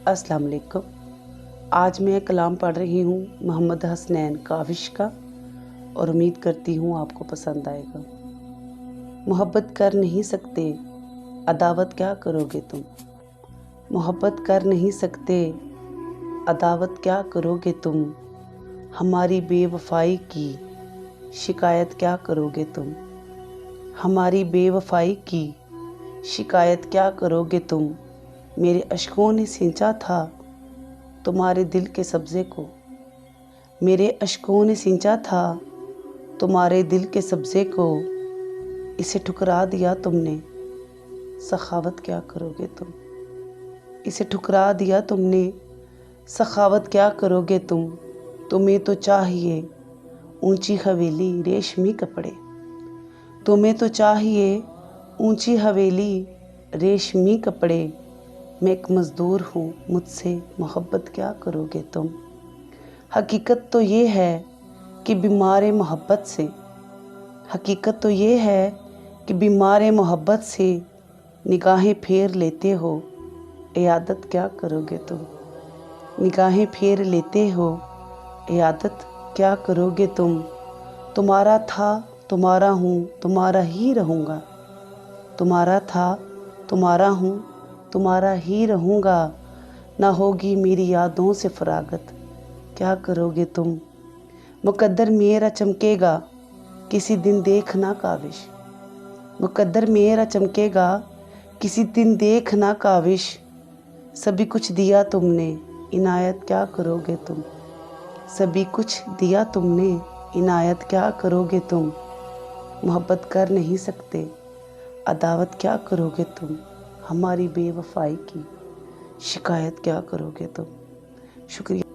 अस्सलाम वालेकुम। आज मैं कलाम पढ़ रही हूँ मोहम्मद हसनैन काविश का और उम्मीद करती हूँ आपको पसंद आएगा। मोहब्बत कर नहीं सकते, अदावत क्या करोगे तुम। मोहब्बत कर नहीं सकते, अदावत क्या करोगे तुम। हमारी बेवफाई की शिकायत क्या करोगे तुम। हमारी बेवफाई की शिकायत क्या करोगे तुम। मेरे अश्कों ने सींचा था तुम्हारे दिल के सब्ज़े को। मेरे अश्कों ने सींचा था तुम्हारे दिल के सब्ज़े को। इसे ठुकरा दिया तुमने, सखावत क्या करोगे तुम। इसे ठुकरा दिया तुमने, सखावत क्या करोगे तुम। तुम्हें तो चाहिए ऊंची हवेली रेशमी कपड़े। तुम्हें तो चाहिए ऊंची हवेली रेशमी कपड़े। मैं एक मज़दूर हूँ, मुझसे मोहब्बत क्या करोगे तुम। हकीकत तो ये है कि बीमार मोहब्बत से, हकीकत तो ये है कि बीमार मोहब्बत से निगाहें फेर लेते हो, इयादत क्या करोगे तुम। निगाहें फेर लेते हो, इयादत क्या करोगे तुम। तुम्हारा था तुम्हारा हूँ, तुम्हारा ही रहूँगा। तुम्हारा था तुम्हारा हूँ, तुम्हारा ही रहूँगा। ना होगी मेरी यादों से फरागत, क्या करोगे तुम। मुकद्दर मेरा चमकेगा, किसी दिन देखना काविश। मुकद्दर मेरा चमकेगा, किसी दिन देखना काविश। सभी कुछ दिया तुमने, इनायत क्या करोगे तुम। सभी कुछ दिया तुमने, इनायत क्या करोगे तुम। मोहब्बत कर नहीं सकते, अदावत क्या करोगे तुम। हमारी बेवफाई की शिकायत क्या करोगे तुम। शुक्रिया।